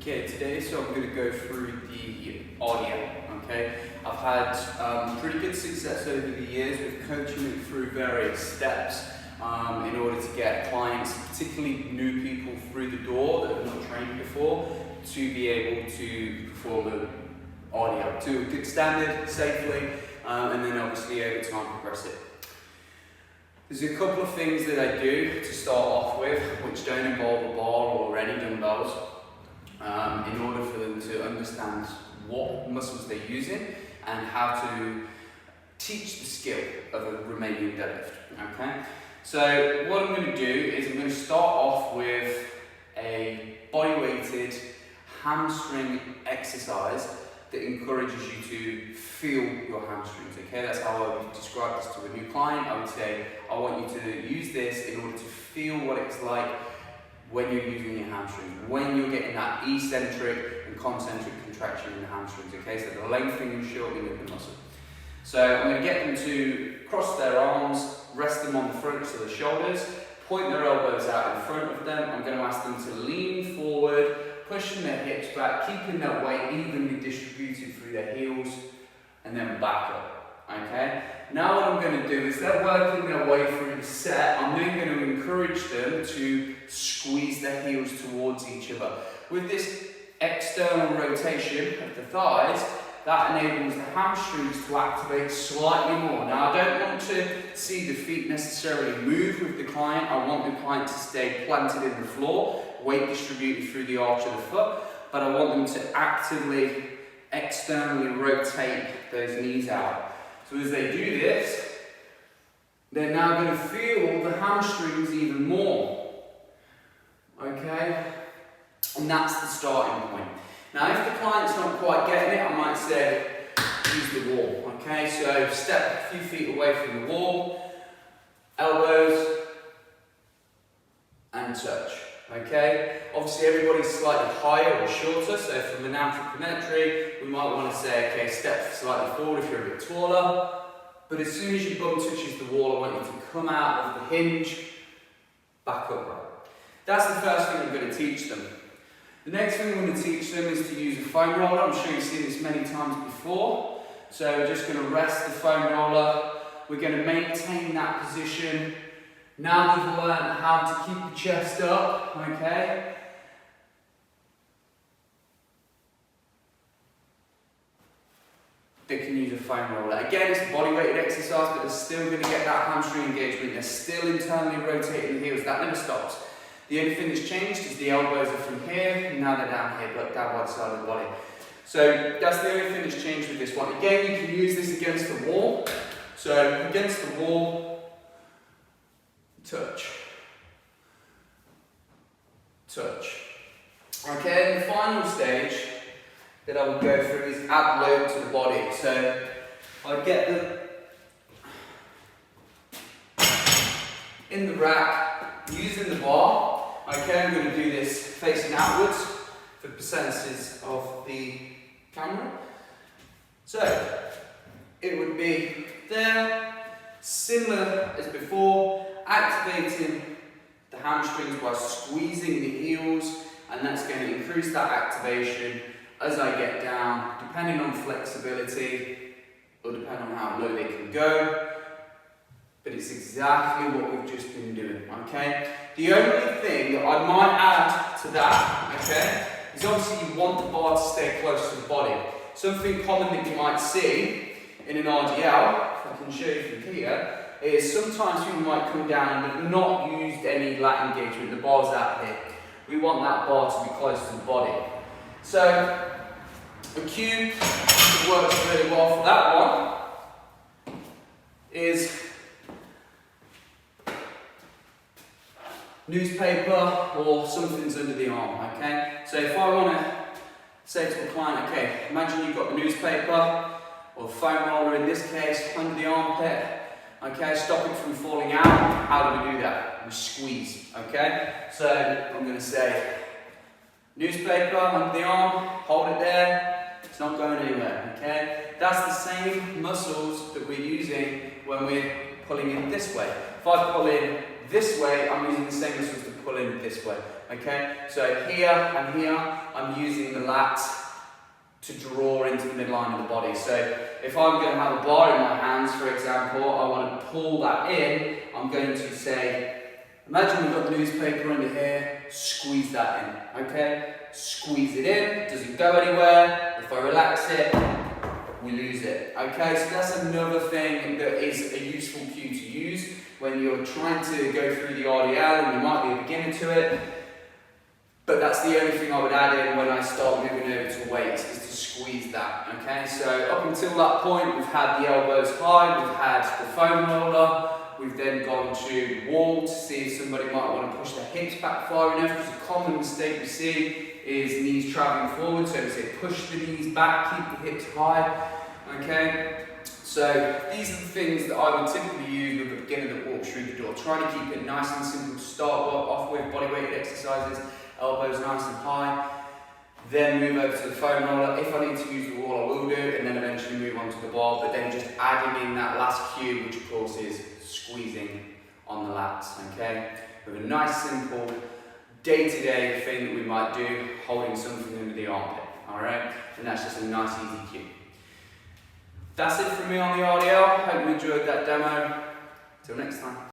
Okay, today I'm going to go through the audio, okay? I've had pretty good success over the years with coaching it through various steps in order to get clients, particularly new people through the door that have not trained before, to be able to perform an audio to a good standard, safely, and then obviously over time progress it. There's a couple of things that I do to start off with which don't involve a bar or any dumbbells in order for them to understand what muscles they're using and how to teach the skill of a Romanian deadlift. Okay? So what I'm going to do is I'm going to start off with a body weighted hamstring exercise that encourages you to feel your hamstrings. Okay, that's how I would describe this to a new client. I would say, I want you to use this in order to feel what it's like when you're using your hamstrings, when you're getting that eccentric and concentric contraction in the hamstrings. Okay, so the lengthening and shortening of the muscle. So I'm going to get them to cross their arms, rest them on the fronts of the shoulders, point their elbows out in front of them. I'm going to ask them to lean forward, pushing their hips back, keeping their weight evenly distributed through their heels, and then back up. Okay? Now what I'm going to do is they're working their way through the set. I'm then going to encourage them to squeeze their heels towards each other. With this external rotation of the thighs, that enables the hamstrings to activate slightly more. Now I don't want to see the feet necessarily move with the client. I want the client to stay planted in the floor, weight distributed through the arch of the foot, but I want them to actively, externally rotate those knees out. So as they do this, they're now going to feel the hamstrings even more. Okay? And that's the starting point. Now if the client's not quite getting it, I might say, use the wall. Okay, so step a few feet away from the wall, elbows, and touch. Okay, obviously everybody's slightly higher or shorter, so from an anthropometry, we might want to say, okay, step slightly forward if you're a bit taller, but as soon as your bum touches the wall, I want you to come out of the hinge, back upright. That's the first thing I'm going to teach them. The next thing I'm going to teach them is to use a foam roller. I'm sure you've seen this many times before. So we're just going to rest the foam roller. We're going to maintain that position. Now they've learned how to keep the chest up, okay? They can use a foam roller. Again, it's a body weighted exercise, but they're still going to get that hamstring engagement. They're still internally rotating the heels. That never stops. The only thing that's changed is the elbows are from here, and now they're down here, but down by the side of the body. So that's the only thing that's changed with this one. Again, you can use this against the wall. So against the wall, touch, touch. Okay, and the final stage that I will go through is ab load to the body. So I get them in the rack, using the bar. Okay, I'm going to do this facing outwards for percentages of the camera. So it would be there, similar as before, activating the hamstrings by squeezing the heels, and that's going to increase that activation as I get down, depending on flexibility or depending on how low they can go. But it's exactly what we've just been doing, okay? The only thing that I might add to that, okay, is obviously you want the bar to stay close to the body. Something common that you might see in an RDL, if I can show you from here, is sometimes people might come down and have not used any lat engagement. The bar's out here. We want that bar to be close to the body. So, a cue that works really well for that one is newspaper or something's under the arm, okay? So if I want to say to a client, okay, imagine you've got the newspaper or foam roller in this case under the armpit, okay, stop it from falling out. How do we do that? We squeeze, okay? So I'm going to say newspaper under the arm, hold it there, it's not going anywhere, okay? That's the same muscles that we're using when we're pulling in this way. If I pull in this way, I'm using the same muscles to pull in in this way, okay? So here and here, I'm using the lat to draw into the midline of the body. So if I'm going to have a bar in my hands, for example, I want to pull that in, I'm going to say, imagine we've got the newspaper under here, squeeze that in, okay? Squeeze it in, doesn't go anywhere. If I relax it, we lose it, okay? So that's another thing that is a useful cue to use when you're trying to go through the RDL and you might be a beginner to it. But that's the only thing I would add in when I start moving over to weights, is to squeeze that, okay? So up until that point, we've had the elbows high, we've had the foam roller, we've then gone to wall to see if somebody might want to push their hips back far enough, because a common mistake we see is knees travelling forward, so we say push the knees back, keep the hips high, okay? So these are the things that I would typically use with a beginner that walks through the door. Try to keep it nice and simple to start off with, body weight exercises, elbows nice and high, then move over to the foam roller. If I need to use the wall, I will do, and then eventually move on to the bar, but then just adding in that last cue, which of course is squeezing on the lats, okay? With a nice simple day-to-day thing that we might do, holding something under the armpit, all right? And that's just a nice easy cue. That's it from me on the RDL. Hope you enjoyed that demo. Till next time.